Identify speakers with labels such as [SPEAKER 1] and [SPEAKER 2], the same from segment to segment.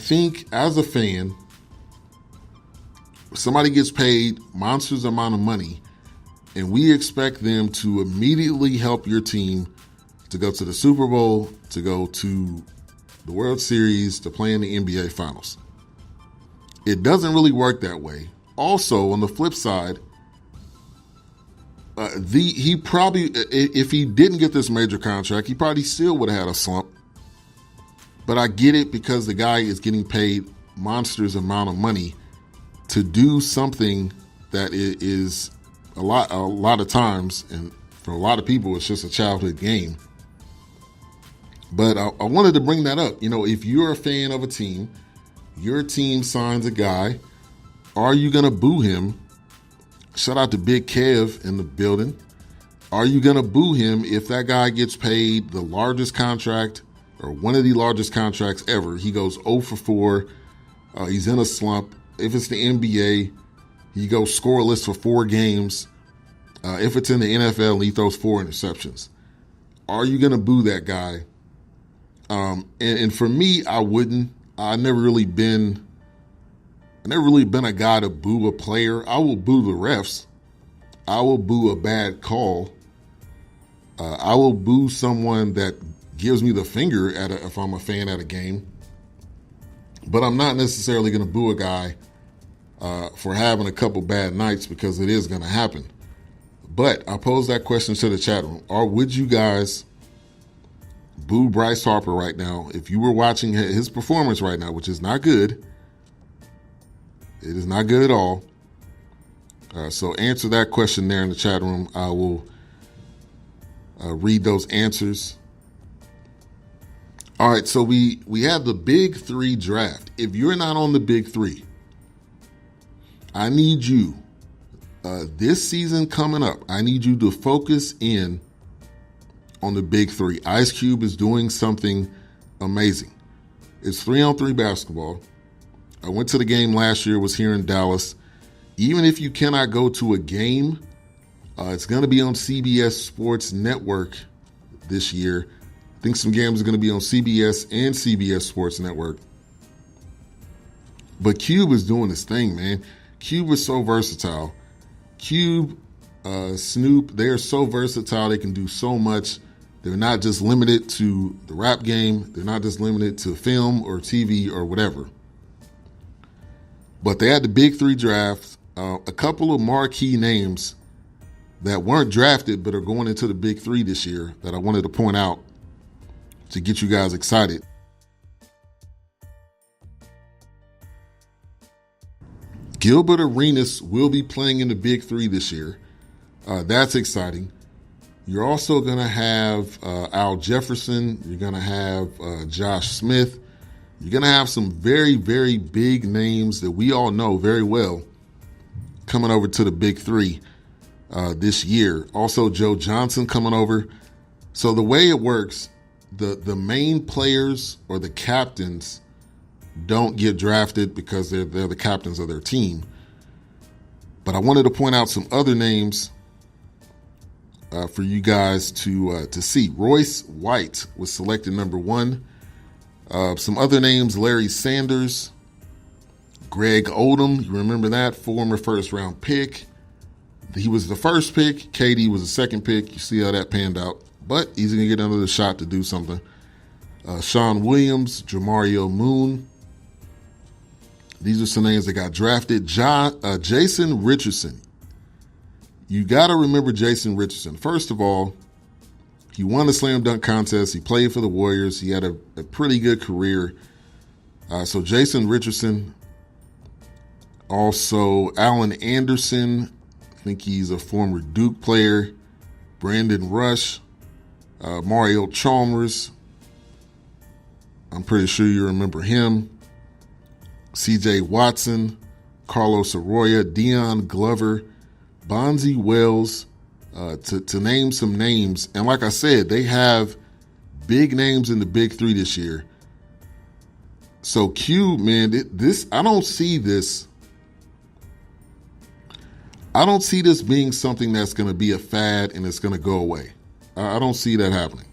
[SPEAKER 1] think as a fan, somebody gets paid monstrous amount of money and we expect them to immediately help your team to go to the Super Bowl, to go to the World Series, to play in the NBA Finals. It doesn't really work that way. Also, on the flip side, he probably, if he didn't get this major contract, he probably still would have had a slump. But I get it because the guy is getting paid monstrous amount of money to do something that is a lot of times, and for a lot of people, it's just a childhood game. But I wanted to bring that up. You know, if you're a fan of a team, your team signs a guy, are you going to boo him? Shout out to Big Kev in the building. Are you going to boo him if that guy gets paid the largest contract or one of the largest contracts ever? He goes 0 for 4. He's in a slump. If it's the NBA, he goes scoreless for 4 games. If it's in the NFL, he throws 4 interceptions. Are you going to boo that guy? And for me, I wouldn't. I've never really been a guy to boo a player. I will boo the refs. I will boo a bad call. I will boo someone that gives me the finger if I'm a fan at a game. But I'm not necessarily going to boo a guy for having a couple bad nights, because it is going to happen. But I pose that question to the chat room. Would you guys boo Bryce Harper right now if you were watching his performance right now, which is not good? It is not good at all. So answer that question there in the chat room. I will read those answers. All right, so we have the Big 3 draft. If you're not on the Big 3, I need you, this season coming up, I need you to focus in on the Big 3. Ice Cube is doing something amazing. It's 3-on-3 basketball. I went to the game last year, was here in Dallas. Even if you cannot go to a game, it's going to be on CBS Sports Network this year. I think some games are going to be on CBS and CBS Sports Network. But Cube is doing this thing, man. Cube is so versatile. Cube, Snoop, they are so versatile. They can do so much. They're not just limited to the rap game. They're not just limited to film or TV or whatever. But they had the Big 3 draft. A couple of marquee names that weren't drafted but are going into the Big 3 this year that I wanted to point out to get you guys excited. Gilbert Arenas will be playing in the Big 3 this year. That's exciting. You're also going to have Al Jefferson. You're going to have Josh Smith. You're going to have some very, very big names that we all know very well coming over to the Big 3 this year. Also, Joe Johnson coming over. So the way it works, the main players or the captains don't get drafted because they're the captains of their team. But I wanted to point out some other names for you guys to see. Royce White was selected number 1. Some other names: Larry Sanders, Greg Odom. You remember that? Former first-round pick. He was the first pick. KD was the second pick. You see how that panned out. But he's going to get another shot to do something. Sean Williams, Jamario Moon. These are some names that got drafted. Jason Richardson. You got to remember Jason Richardson. First of all, he won the slam dunk contest. He played for the Warriors. He had a pretty good career. So Jason Richardson. Also, Allen Anderson. I think he's a former Duke player. Brandon Rush. Mario Chalmers. I'm pretty sure you remember him. C.J. Watson. Carlos Arroyo. Deion Glover. Bonzi Wells. To name some names. And like I said, they have big names in the Big 3 this year. So Q, man, I don't see this being something that's going to be a fad and it's going to go away. I don't see that happening.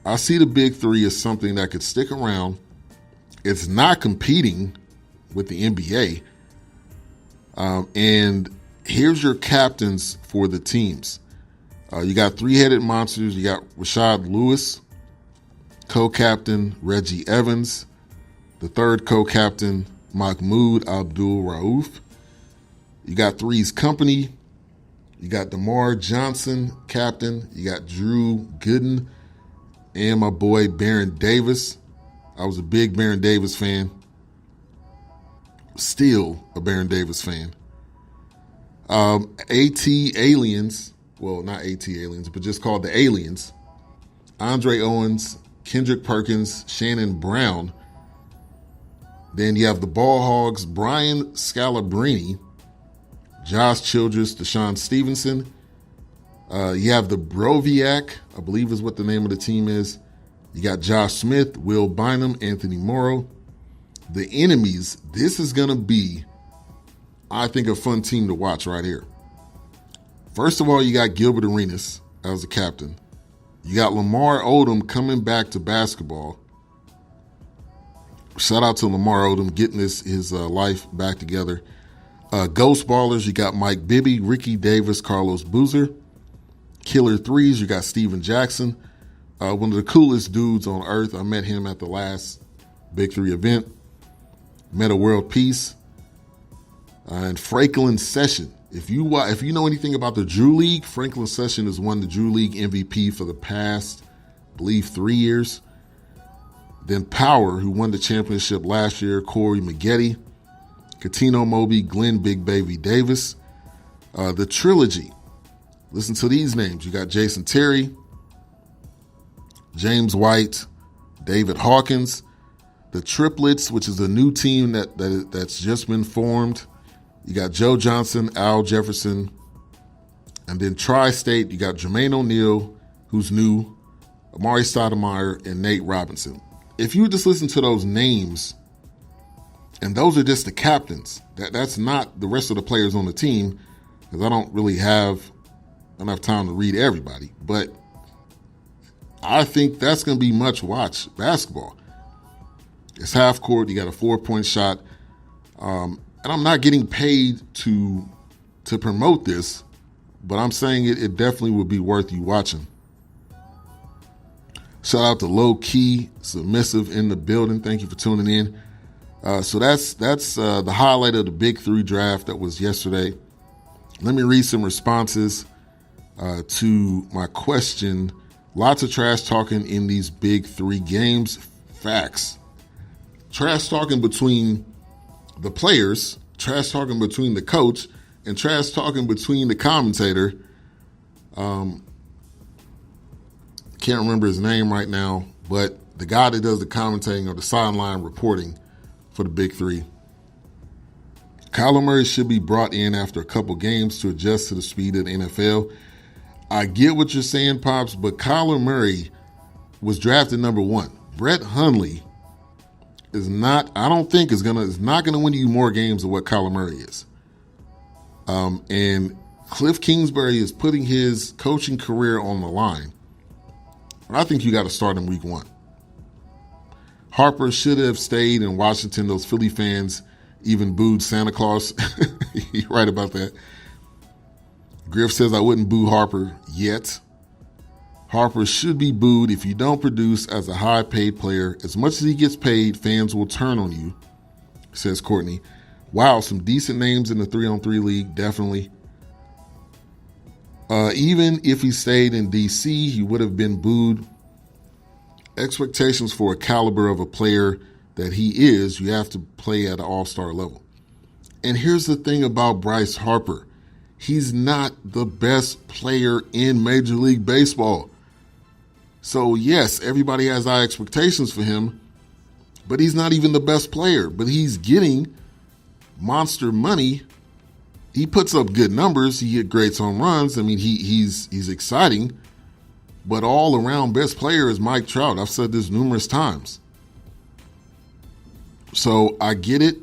[SPEAKER 1] I see the Big 3 as something that could stick around. It's not competing with the NBA. And here's your captains for the teams. You got three-headed monsters. You got Rashad Lewis, co-captain Reggie Evans, the third co-captain Mahmoud Abdul-Rauf. You got Three's Company. You got DeMar Johnson, captain. You got Drew Gooden and my boy Baron Davis. I was a big Baron Davis fan. Still a Baron Davis fan. AT Aliens, well, not AT Aliens, but just called the Aliens. Andre Owens, Kendrick Perkins, Shannon Brown. Then you have the Ball Hogs, Brian Scalabrine, Josh Childress, Deshaun Stevenson. You have the Broviac, I believe is what the name of the team is. You got Josh Smith, Will Bynum, Anthony Morrow. The enemies, this is going to be, I think, a fun team to watch right here. First of all, you got Gilbert Arenas as the captain. You got Lamar Odom coming back to basketball. Shout out to Lamar Odom getting his life back together. Ghost Ballers, you got Mike Bibby, Ricky Davis, Carlos Boozer. Killer Threes, you got Steven Jackson. One of the coolest dudes on earth. I met him at the last Big Three event. Meta World Peace. And Franklin Session. If you know anything about the Drew League, Franklin Session has won the Drew League MVP for the past, I believe, 3 years. Then Power, who won the championship last year, Corey Maggette. Katino Moby, Glenn Big Baby Davis. The Trilogy. Listen to these names. You got Jason Terry, James White, David Hawkins. The Triplets, which is a new team that's just been formed. You got Joe Johnson, Al Jefferson. And then Tri-State, you got Jermaine O'Neal, who's new, Amari Stoudemire, and Nate Robinson. If you just listen to those names, and those are just the captains, that's not the rest of the players on the team, because I don't really have enough time to read everybody. But I think that's going to be much watch basketball. It's half court. You got a 4-point shot. And I'm not getting paid to promote this, but I'm saying it definitely would be worth you watching. Shout out to Low Key Submissive in the building. Thank you for tuning in. So that's the highlight of the Big Three draft that was yesterday. Let me read some responses to my question. Lots of trash talking in these Big Three games. Facts. Trash talking between the players, trash talking between the coach, and trash talking between the commentator. Can't remember his name right now, but the guy that does the commentating or the sideline reporting for the Big Three. Kyler Murray should be brought in after a couple games to adjust to the speed of the NFL. I get what you're saying, Pops, but Kyler Murray was drafted number 1. Brett Hundley is not gonna win you more games than what Kyler Murray is. And Cliff Kingsbury is putting his coaching career on the line. I think you got to start in week 1. Harper should have stayed in Washington. Those Philly fans even booed Santa Claus. You're right about that. Griff says I wouldn't boo Harper yet. Harper should be booed if you don't produce as a high-paid player. As much as he gets paid, fans will turn on you, says Courtney. Wow, some decent names in the 3-on-3 league, definitely. Even if he stayed in D.C., he would have been booed. Expectations for a caliber of a player that he is, you have to play at an all-star level. And here's the thing about Bryce Harper. He's not the best player in Major League Baseball. So, yes, everybody has high expectations for him, but he's not even the best player. But he's getting monster money. He puts up good numbers. He hit great home runs. I mean, he's exciting. But all-around best player is Mike Trout. I've said this numerous times. So I get it.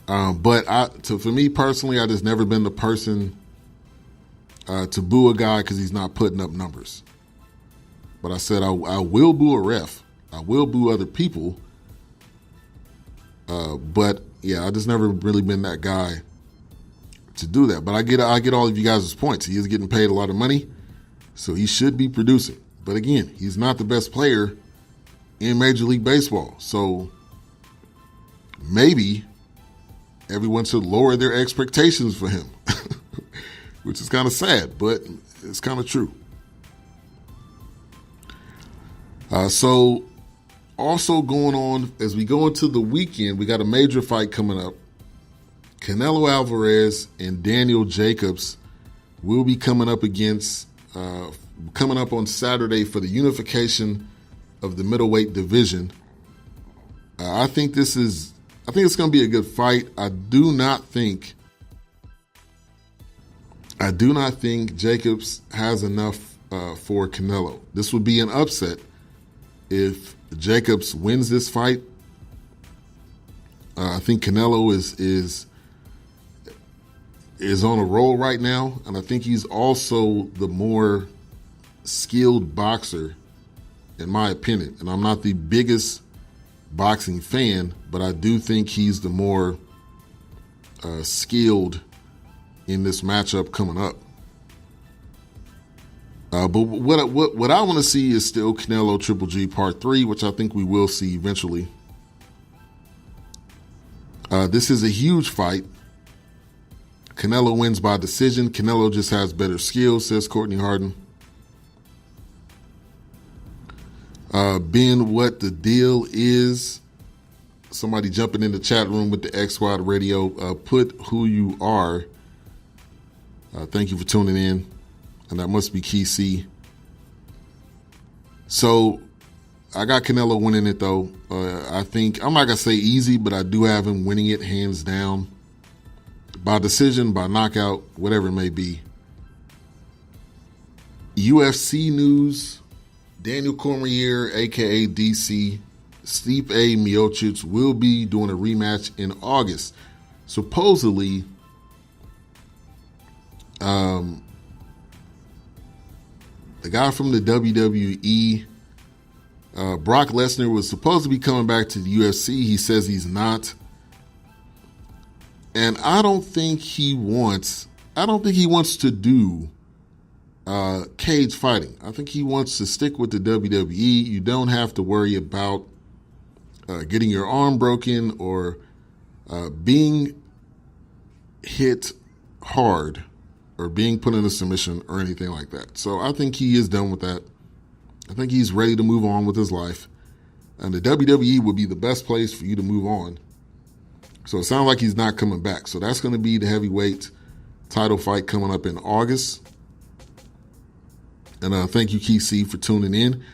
[SPEAKER 1] But for me personally, I just never been the person to boo a guy because he's not putting up numbers. But I said I will boo a ref I will boo other people. But yeah, I just never really been that guy to do that. But I get all of you guys' points. He is getting paid a lot of money, so he should be producing. But again, he's not the best player in Major League Baseball. So maybe everyone should lower their expectations for him, which is kind of sad, but it's kind of true. So also going on, as we go into the weekend, we got a major fight coming up. Canelo Alvarez and Daniel Jacobs will be coming up on Saturday for the unification of the middleweight division. I think it's going to be a good fight. I do not think Jacobs has enough for Canelo. This would be an upset if Jacobs wins this fight. I think Canelo is on a roll right now, and I think he's also the more skilled boxer, in my opinion. And I'm not the biggest boxing fan, but I do think he's the more skilled in this matchup coming up. But what I want to see is still Canelo Triple G Part 3, which I think we will see eventually. This is a huge fight. Canelo wins by decision. Canelo just has better skills, says Courtney Harden. Ben, what the deal is? Somebody jumping in the chat room with the X Squad Radio. Put who you are. Thank you for tuning in. And that must be Key C. So I got Canelo winning it, though. I think, I'm not going to say easy, but I do have him winning it hands down. By decision, by knockout, whatever it may be. UFC news. Daniel Cormier, a.k.a. DC, Stipe Miocic will be doing a rematch in August. Supposedly, the guy from the WWE, Brock Lesnar, was supposed to be coming back to the UFC. He says he's not. And I don't think he wants to do cage fighting. I think he wants to stick with the WWE. You don't have to worry about getting your arm broken or being hit hard or being put in a submission or anything like that. So I think he is done with that. I think he's ready to move on with his life. And the WWE would be the best place for you to move on. So it sounds like he's not coming back. So that's going to be the heavyweight title fight coming up in August. And thank you, Key C, for tuning in.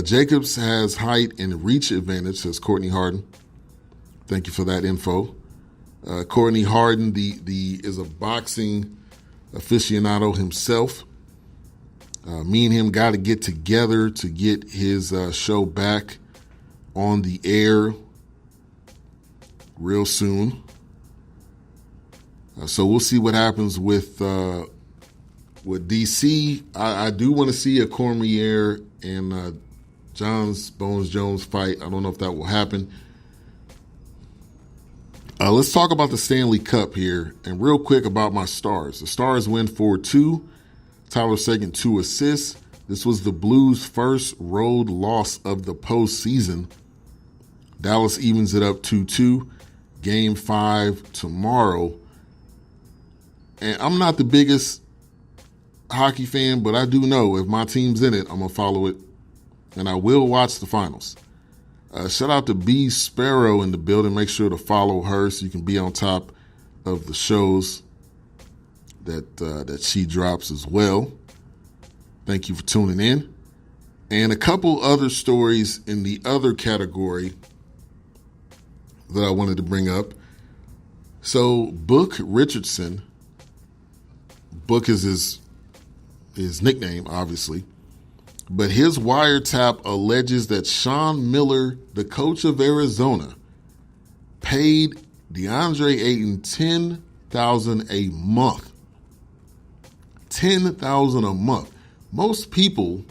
[SPEAKER 1] Jacobs has height and reach advantage, says Courtney Harden. Thank you for that info. Courtney Harden is a boxing aficionado himself. Me and him got to get together to get his show back on the air real soon. So we'll see what happens with DC. I do want to see a Cormier and Johns Bones Jones fight. I don't know if that will happen. Let's talk about the Stanley Cup here, and real quick about my Stars. The Stars win 4-2. Tyler Seguin 2 assists. This was the Blues' first road loss of the postseason. Dallas evens it up 2-2. Game 5 tomorrow. And I'm not the biggest hockey fan, but I do know if my team's in it, I'm going to follow it. And I will watch the finals. Shout out to B Sparrow in the building. Make sure to follow her so you can be on top of the shows that she drops as well. Thank you for tuning in. And a couple other stories in the other category that I wanted to bring up. So Book Richardson, Book is his nickname, obviously, but his wiretap alleges that Sean Miller, the coach of Arizona, paid DeAndre Ayton $10,000 a month. $10,000 a month. Most people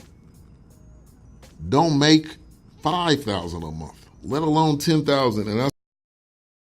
[SPEAKER 1] don't make $5,000 a month, let alone $10,000. And that's